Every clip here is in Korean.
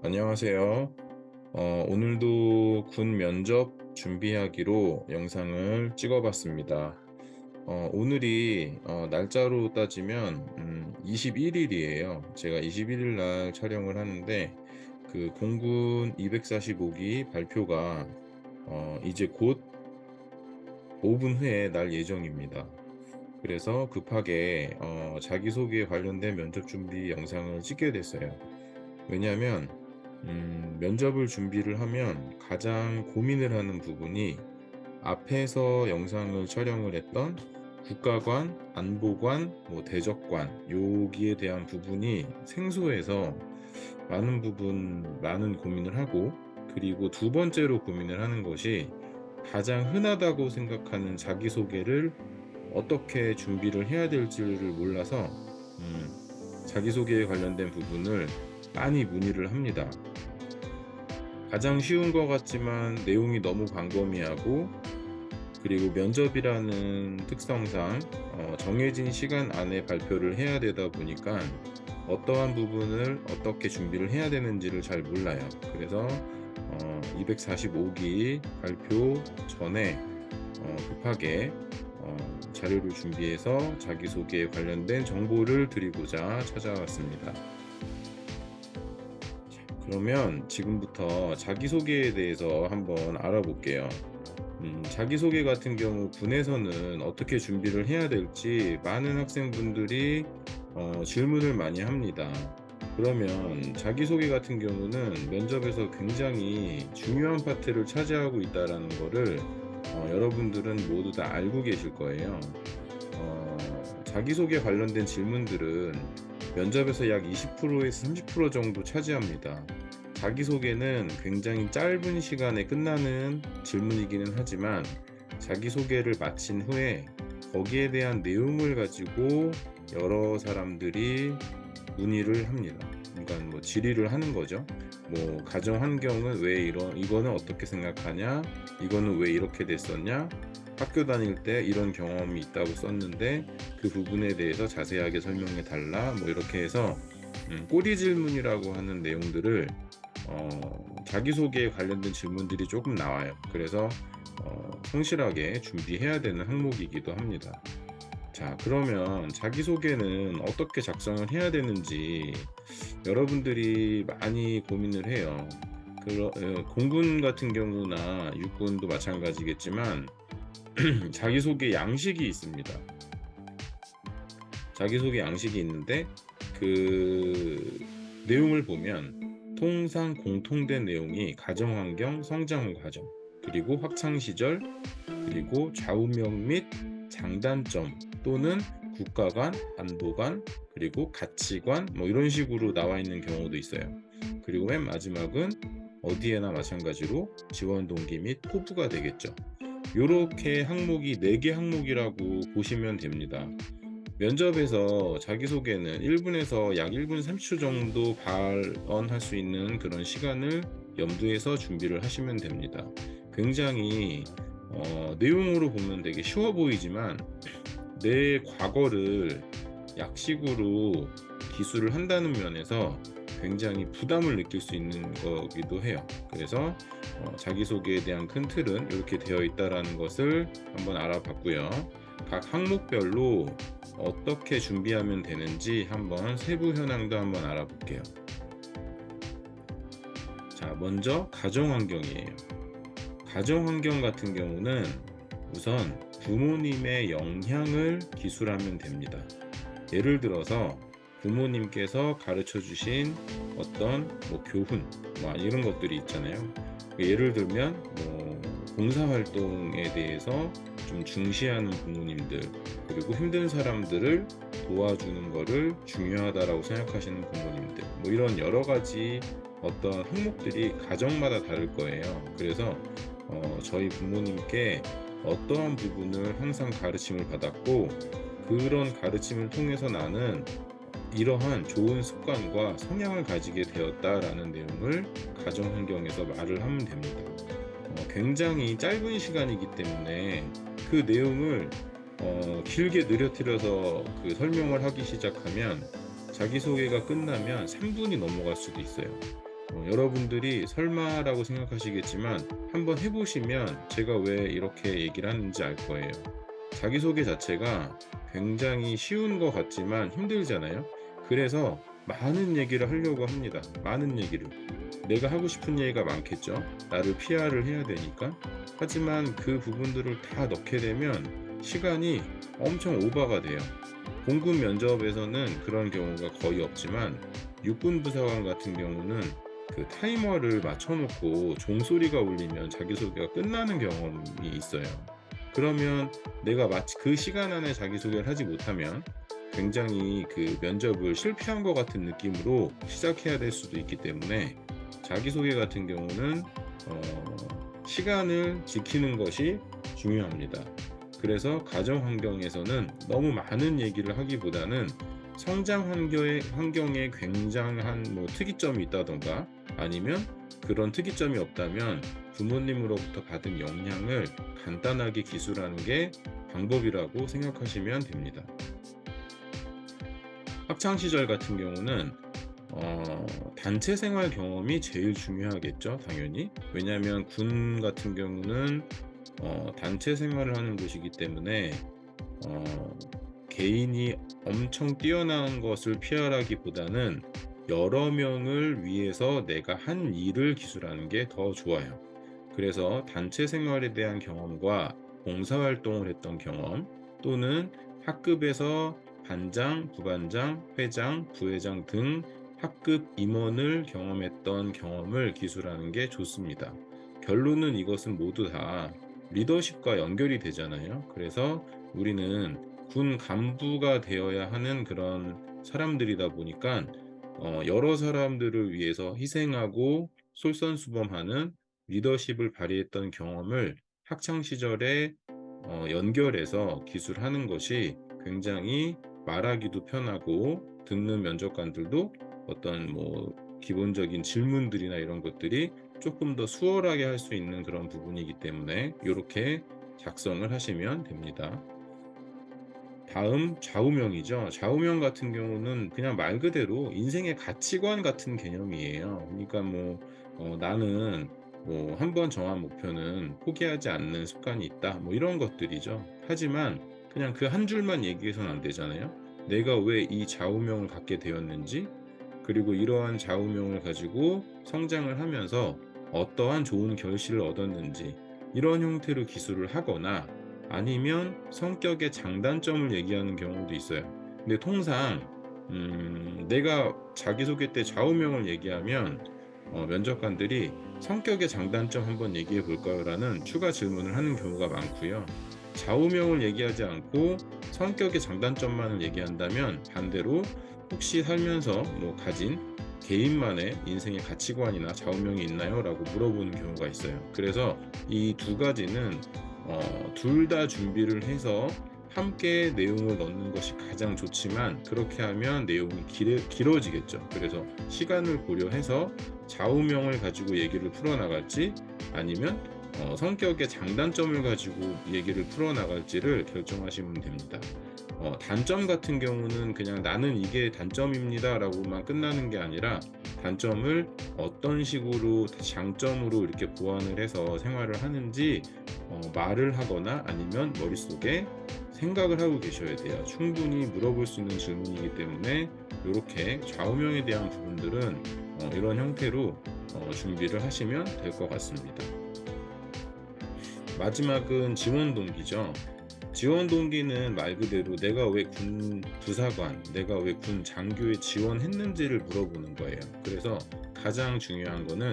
안녕하세요. 오늘도 군 면접 준비하기로 영상을 찍어봤습니다. 오늘이 날짜로 따지면 21일이에요. 제가 21일 날 촬영을 하는데 그 공군 245기 발표가 이제 곧 5분 후에 날 예정입니다. 그래서 급하게 자기소개 관련된 면접 준비 영상을 찍게 됐어요. 왜냐하면 면접을 준비를 하면 가장 고민을 하는 부분이 앞에서 영상을 촬영을 했던 국가관, 안보관, 대적관 여기에 대한 부분이 생소해서 많은 고민을 하고, 그리고 두 번째로 고민을 하는 것이 가장 흔하다고 생각하는 자기소개를 어떻게 준비를 해야 될지를 몰라서 자기소개에 관련된 부분을 많이 문의를 합니다. 가장 쉬운 것 같지만 내용이 너무 광범위하고, 그리고 면접이라는 특성상 정해진 시간 안에 발표를 해야 되다 보니까 어떠한 부분을 어떻게 준비를 해야 되는지를 잘 몰라요. 그래서 245기 발표 전에 급하게 자료를 준비해서 자기소개에 관련된 정보를 드리고자 찾아왔습니다. 그러면 지금부터 자기소개에 대해서 한번 알아볼게요. 자기소개 같은 경우 군에서는 어떻게 준비를 해야 될지 많은 학생분들이 질문을 많이 합니다. 그러면 자기소개 같은 경우는 면접에서 굉장히 중요한 파트를 차지하고 있다는 거를 여러분들은 모두 다 알고 계실 거예요. 자기소개 관련된 질문들은 면접에서 약 20%에서 30% 정도 차지합니다. 자기소개는 굉장히 짧은 시간에 끝나는 질문이기는 하지만 자기소개를 마친 후에 거기에 대한 내용을 가지고 여러 사람들이 문의를 합니다. 그러니까 질의를 하는 거죠. 가정 환경은 왜 이거는 어떻게 생각하냐? 이거는 왜 이렇게 됐었냐? 학교 다닐 때 이런 경험이 있다고 썼는데 그 부분에 대해서 자세하게 설명해 달라. 이렇게 해서 꼬리 질문이라고 하는 내용들을 자기소개에 관련된 질문들이 조금 나와요. 그래서 성실하게 준비해야 되는 항목이기도 합니다. 자, 그러면 자기소개는 어떻게 작성을 해야 되는지 여러분들이 많이 고민을 해요. 공군 같은 경우나 육군도 마찬가지겠지만 자기소개 양식이 있습니다. 자기소개 양식이 있는데 그 내용을 보면 통상 공통된 내용이 가정환경, 성장 과정, 그리고 학창시절, 그리고 좌우명 및 장단점 또는 국가관, 안보관, 그리고 가치관 이런 식으로 나와 있는 경우도 있어요. 그리고 맨 마지막은 어디에나 마찬가지로 지원 동기 및 포부가 되겠죠. 이렇게 항목이 4개 항목이라고 보시면 됩니다. 면접에서 자기소개는 1분에서 약 1분 30초 정도 발언할 수 있는 그런 시간을 염두에서 준비를 하시면 됩니다. 굉장히 내용으로 보면 되게 쉬워 보이지만 내 과거를 약식으로 기술을 한다는 면에서 굉장히 부담을 느낄 수 있는 거기도 해요. 그래서 자기소개에 대한 큰 틀은 이렇게 되어 있다는 것을 한번 알아봤고요. 각 항목별로 어떻게 준비하면 되는지 한번 세부 현황도 한번 알아볼게요. 자, 먼저 가정환경이에요. 가정환경 같은 경우는 우선 부모님의 영향을 기술하면 됩니다. 예를 들어서 부모님께서 가르쳐 주신 어떤 교훈 이런 것들이 있잖아요. 예를 들면 봉사활동에 대해서 좀 중시하는 부모님들, 그리고 힘든 사람들을 도와주는 거를 중요하다라고 생각하시는 부모님들, 이런 여러 가지 어떤 항목들이 가정마다 다를 거예요. 그래서 저희 부모님께 어떠한 부분을 항상 가르침을 받았고, 그런 가르침을 통해서 나는 이러한 좋은 습관과 성향을 가지게 되었다라는 내용을 가정 환경에서 말을 하면 됩니다. 굉장히 짧은 시간이기 때문에 그 내용을 길게 느려뜨려서 그 설명을 하기 시작하면 자기소개가 끝나면 3분이 넘어갈 수도 있어요. 여러분들이 설마라고 생각하시겠지만 한번 해보시면 제가 왜 이렇게 얘기를 하는지 알 거예요. 자기소개 자체가 굉장히 쉬운 것 같지만 힘들잖아요. 그래서 많은 얘기를 하려고 합니다. 많은 얘기를. 내가 하고 싶은 얘기가 많겠죠. 나를 PR을 해야 되니까. 하지만 그 부분들을 다 넣게 되면 시간이 엄청 오버가 돼요. 공군 면접에서는 그런 경우가 거의 없지만 육군 부사관 같은 경우는 그 타이머를 맞춰놓고 종소리가 울리면 자기소개가 끝나는 경험이 있어요. 그러면 내가 마치 그 시간 안에 자기소개를 하지 못하면 굉장히 그 면접을 실패한 것 같은 느낌으로 시작해야 될 수도 있기 때문에 자기소개 같은 경우는 시간을 지키는 것이 중요합니다. 그래서 가정 환경에서는 너무 많은 얘기를 하기보다는 성장 환경에 굉장한 특이점이 있다던가 아니면 그런 특이점이 없다면 부모님으로부터 받은 영향을 간단하게 기술하는 게 방법이라고 생각하시면 됩니다. 학창 시절 같은 경우는 단체 생활 경험이 제일 중요하겠죠, 당연히. 왜냐하면 군 같은 경우는 단체 생활을 하는 곳이기 때문에 개인이 엄청 뛰어난 것을 피하기보다는 여러 명을 위해서 내가 한 일을 기술하는 게 더 좋아요. 그래서 단체 생활에 대한 경험과 봉사활동을 했던 경험 또는 학급에서 반장, 부반장, 회장, 부회장 등 학급 임원을 경험했던 경험을 기술하는 게 좋습니다. 결론은 이것은 모두 다 리더십과 연결이 되잖아요. 그래서 우리는 군 간부가 되어야 하는 그런 사람들이다 보니까 여러 사람들을 위해서 희생하고 솔선수범하는 리더십을 발휘했던 경험을 학창 시절에 연결해서 기술하는 것이 굉장히 말하기도 편하고 듣는 면접관들도 어떤 기본적인 질문들이나 이런 것들이 조금 더 수월하게 할 수 있는 그런 부분이기 때문에 이렇게 작성을 하시면 됩니다. 다음 좌우명이죠. 좌우명 같은 경우는 그냥 말 그대로 인생의 가치관 같은 개념이에요. 그러니까 나는 한번 정한 목표는 포기하지 않는 습관이 있다. 이런 것들이죠. 하지만 그냥 그 한 줄만 얘기해서는 안 되잖아요. 내가 왜 이 좌우명을 갖게 되었는지, 그리고 이러한 좌우명을 가지고 성장을 하면서 어떠한 좋은 결실을 얻었는지 이런 형태로 기술을 하거나 아니면 성격의 장단점을 얘기하는 경우도 있어요. 근데 통상 내가 자기소개 때 좌우명을 얘기하면 면접관들이 성격의 장단점 한번 얘기해 볼까요? 라는 추가 질문을 하는 경우가 많고요. 좌우명을 얘기하지 않고 성격의 장단점만을 얘기한다면 반대로 혹시 살면서 가진 개인만의 인생의 가치관이나 좌우명이 있나요? 라고 물어보는 경우가 있어요. 그래서 이 두 가지는 둘 다 준비를 해서 함께 내용을 넣는 것이 가장 좋지만 그렇게 하면 내용이 길어지겠죠. 그래서 시간을 고려해서 좌우명을 가지고 얘기를 풀어나갈지 아니면 성격의 장단점을 가지고 얘기를 풀어나갈지를 결정하시면 됩니다. 단점 같은 경우는 그냥 나는 이게 단점입니다 라고만 끝나는 게 아니라 단점을 어떤 식으로 장점으로 이렇게 보완을 해서 생활을 하는지 말을 하거나 아니면 머릿속에 생각을 하고 계셔야 돼요. 충분히 물어볼 수 있는 질문이기 때문에 이렇게 좌우명에 대한 부분들은 이런 형태로 준비를 하시면 될 것 같습니다. 마지막은 지원 동기죠. 지원 동기는 말 그대로 내가 왜 군 부사관, 내가 왜 군 장교에 지원했는지를 물어보는 거예요. 그래서 가장 중요한 거는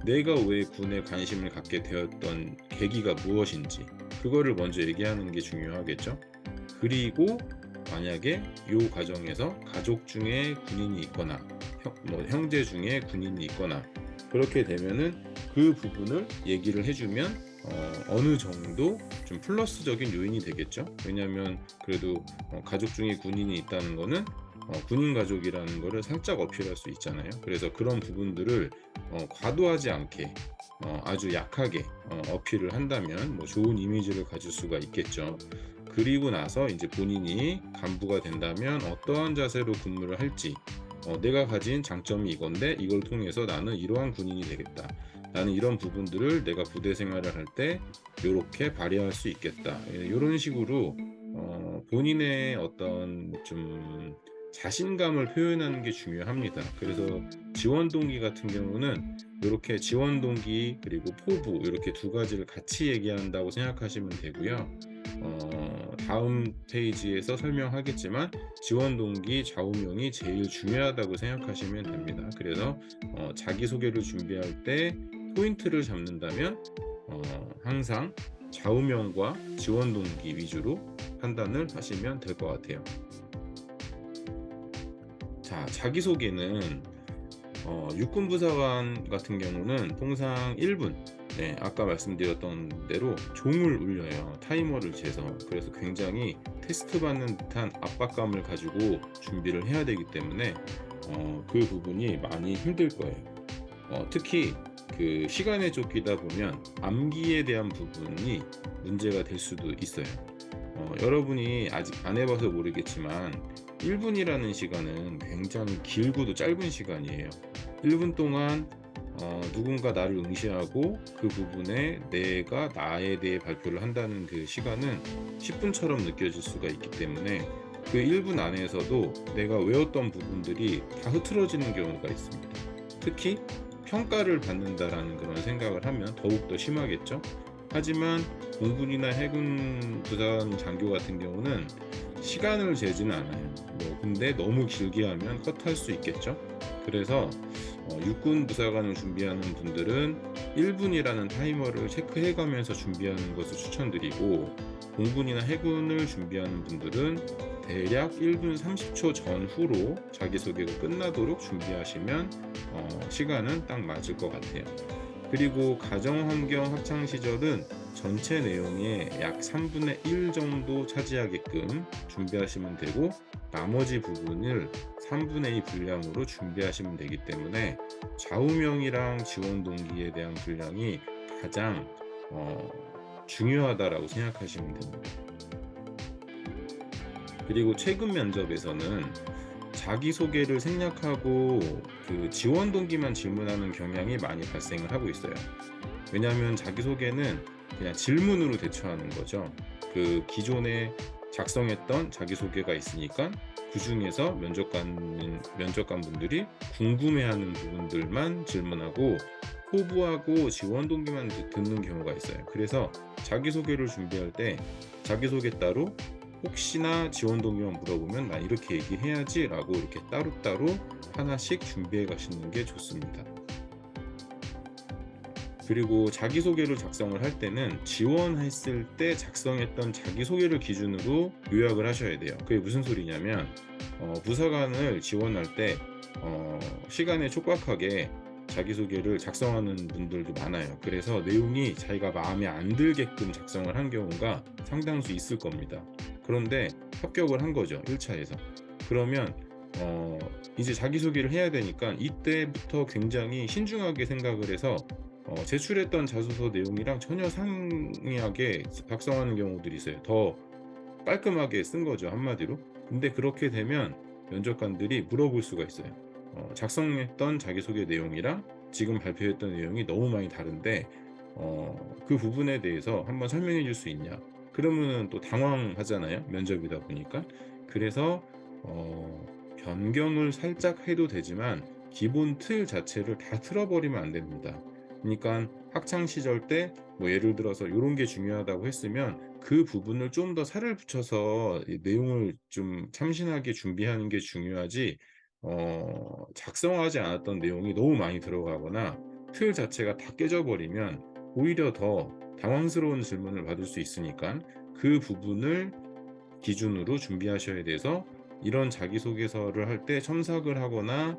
내가 왜 군에 관심을 갖게 되었던 계기가 무엇인지 그거를 먼저 얘기하는 게 중요하겠죠. 그리고 만약에 이 과정에서 가족 중에 군인이 있거나 형제 중에 군인이 있거나 그렇게 되면은 그 부분을 얘기를 해주면 어느 정도 좀 플러스적인 요인이 되겠죠. 왜냐하면 그래도 가족 중에 군인이 있다는 거는 군인 가족이라는 거를 살짝 어필할 수 있잖아요. 그래서 그런 부분들을 과도하지 않게 아주 약하게 어필을 한다면 좋은 이미지를 가질 수가 있겠죠. 그리고 나서 이제 본인이 간부가 된다면 어떠한 자세로 근무를 할지 내가 가진 장점이 이건데 이걸 통해서 나는 이러한 군인이 되겠다. 나는 이런 부분들을 내가 부대 생활을 할 때 요렇게 발휘할 수 있겠다. 요런 식으로 본인의 어떤 좀 자신감을 표현하는 게 중요합니다. 그래서 지원 동기 같은 경우는 요렇게 지원 동기 그리고 포부 요렇게 두 가지를 같이 얘기한다고 생각하시면 되고요. 다음 페이지에서 설명하겠지만 지원 동기 좌우명이 제일 중요하다고 생각하시면 됩니다. 그래서 자기소개를 준비할 때 포인트를 잡는다면 항상 좌우명과 지원 동기 위주로 판단을 하시면 될 것 같아요. 자, 자기소개는 육군부사관 같은 경우는 통상 1분, 네, 아까 말씀드렸던 대로 종을 울려요. 타이머를 재서. 그래서 굉장히 테스트 받는 듯한 압박감을 가지고 준비를 해야 되기 때문에 그 부분이 많이 힘들 거예요. 특히 그 시간에 쫓기다 보면 암기에 대한 부분이 문제가 될 수도 있어요. 여러분이 아직 안 해봐서 모르겠지만 1분이라는 시간은 굉장히 길고도 짧은 시간이에요. 1분 동안 누군가 나를 응시하고 그 부분에 내가 나에 대해 발표를 한다는 그 시간은 10분처럼 느껴질 수가 있기 때문에 그 1분 안에서도 내가 외웠던 부분들이 다 흐트러지는 경우가 있습니다. 특히 평가를 받는다라는 그런 생각을 하면 더욱더 심하겠죠. 하지만 공군이나 해군 부사관 장교 같은 경우는 시간을 재지는 않아요. 근데 너무 길게 하면 컷할 수 있겠죠. 그래서 육군 부사관을 준비하는 분들은 1분이라는 타이머를 체크해 가면서 준비하는 것을 추천드리고, 공군이나 해군을 준비하는 분들은 대략 1분 30초 전후로 자기소개가 끝나도록 준비하시면 시간은 딱 맞을 것 같아요. 그리고 가정환경 학창시절은 전체 내용의 약 3분의 1 정도 차지하게끔 준비하시면 되고, 나머지 부분을 3분의 2 분량으로 준비하시면 되기 때문에 좌우명이랑 지원 동기에 대한 분량이 가장 중요하다라고 생각하시면 됩니다. 그리고 최근 면접에서는 자기소개를 생략하고 그 지원 동기만 질문하는 경향이 많이 발생을 하고 있어요. 왜냐하면 자기소개는 그냥 질문으로 대처하는 거죠. 그 기존에 작성했던 자기소개가 있으니까 그 중에서 면접관분들이 궁금해하는 부분들만 질문하고 포부하고 지원 동기만 듣는 경우가 있어요. 그래서 자기소개를 준비할 때 자기소개 따로, 혹시나 지원 동기만 물어보면 나 이렇게 얘기해야지 라고 이렇게 따로따로 하나씩 준비해 가시는 게 좋습니다. 그리고 자기소개를 작성을 할 때는 지원했을 때 작성했던 자기소개를 기준으로 요약을 하셔야 돼요. 그게 무슨 소리냐면 부사관을 지원할 때 시간에 촉박하게 자기소개를 작성하는 분들도 많아요. 그래서 내용이 자기가 마음에 안 들게끔 작성을 한 경우가 상당수 있을 겁니다. 그런데 합격을 한 거죠, 1차에서. 그러면 이제 자기소개를 해야 되니까 이때부터 굉장히 신중하게 생각을 해서 제출했던 자소서 내용이랑 전혀 상이하게 작성하는 경우들이 있어요. 더 깔끔하게 쓴 거죠, 한마디로. 근데 그렇게 되면 면접관들이 물어볼 수가 있어요. 작성했던 자기소개 내용이랑 지금 발표했던 내용이 너무 많이 다른데 그 부분에 대해서 한번 설명해 줄 수 있냐? 그러면은 또 당황하잖아요, 면접이다 보니까. 그래서 변경을 살짝 해도 되지만 기본 틀 자체를 다 틀어버리면 안 됩니다. 그러니까 학창 시절 때 예를 들어서 이런 게 중요하다고 했으면 그 부분을 좀 더 살을 붙여서 내용을 좀 참신하게 준비하는 게 중요하지, 작성하지 않았던 내용이 너무 많이 들어가거나 틀 자체가 다 깨져버리면 오히려 더 당황스러운 질문을 받을 수 있으니까 그 부분을 기준으로 준비하셔야 돼서, 이런 자기소개서를 할 때 첨삭을 하거나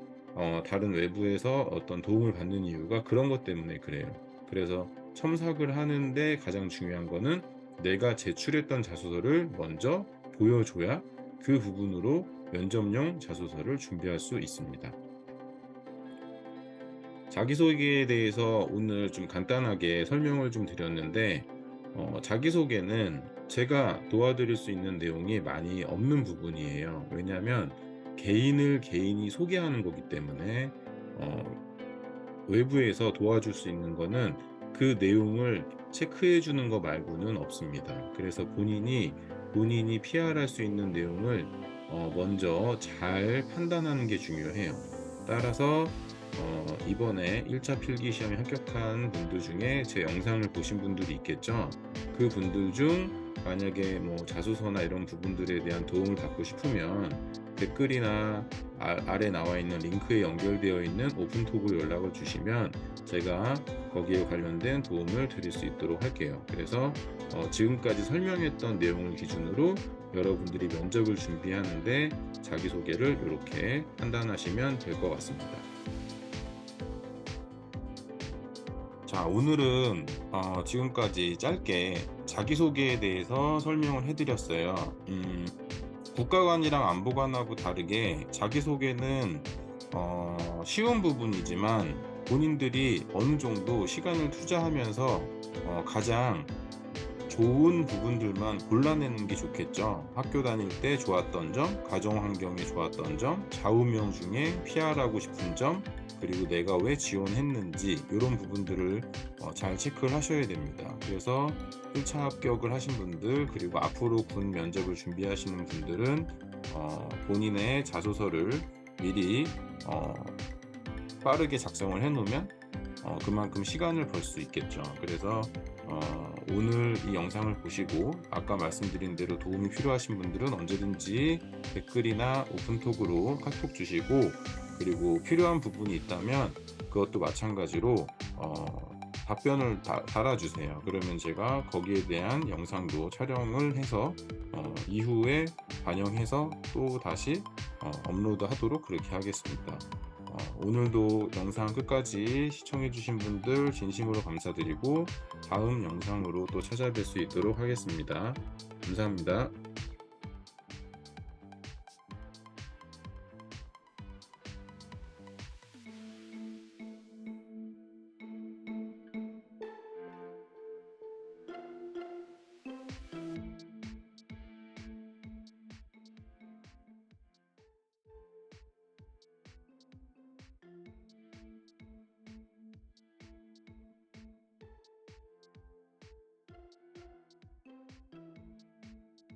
다른 외부에서 어떤 도움을 받는 이유가 그런 것 때문에 그래요. 그래서 첨삭을 하는데 가장 중요한 거는 내가 제출했던 자소서를 먼저 보여줘야 그 부분으로 면접용 자소서를 준비할 수 있습니다. 자기소개에 대해서 오늘 좀 간단하게 설명을 좀 드렸는데, 자기소개는 제가 도와드릴 수 있는 내용이 많이 없는 부분이에요. 왜냐하면 개인을 개인이 소개하는 거기 때문에 외부에서 도와줄 수 있는 거는 그 내용을 체크해 주는 거 말고는 없습니다. 그래서 본인이 PR할 수 있는 내용을 먼저 잘 판단하는 게 중요해요. 따라서 이번에 1차 필기 시험에 합격한 분들 중에 제 영상을 보신 분들이 있겠죠. 그 분들 중 만약에 뭐 자소서나 이런 부분들에 대한 도움을 받고 싶으면 댓글이나 아래 나와 있는 링크에 연결되어 있는 오픈톡으로 연락을 주시면 제가 거기에 관련된 도움을 드릴 수 있도록 할게요. 그래서 지금까지 설명했던 내용을 기준으로 여러분들이 면접을 준비하는데 자기소개를 이렇게 판단하시면 될 것 같습니다. 자, 오늘은 지금까지 짧게 자기소개에 대해서 설명을 해드렸어요. 국가관이랑 안보관하고 다르게 자기소개는 쉬운 부분이지만 본인들이 어느 정도 시간을 투자하면서 가장 좋은 부분들만 골라내는 게 좋겠죠. 학교 다닐 때 좋았던 점, 가정 환경이 좋았던 점, 좌우명 중에 PR하고 싶은 점, 그리고 내가 왜 지원했는지 이런 부분들을 잘 체크를 하셔야 됩니다. 그래서 1차 합격을 하신 분들, 그리고 앞으로 군 면접을 준비하시는 분들은 본인의 자소서를 미리 빠르게 작성을 해놓으면 그만큼 시간을 벌 수 있겠죠. 그래서 오늘 이 영상을 보시고 아까 말씀드린 대로 도움이 필요하신 분들은 언제든지 댓글이나 오픈톡으로 카톡 주시고, 그리고 필요한 부분이 있다면 그것도 마찬가지로 답변을 달아주세요. 그러면 제가 거기에 대한 영상도 촬영을 해서 이후에 반영해서 또 다시 업로드 하도록 그렇게 하겠습니다. 오늘도 영상 끝까지 시청해주신 분들 진심으로 감사드리고 다음 영상으로 또 찾아뵐 수 있도록 하겠습니다. 감사합니다.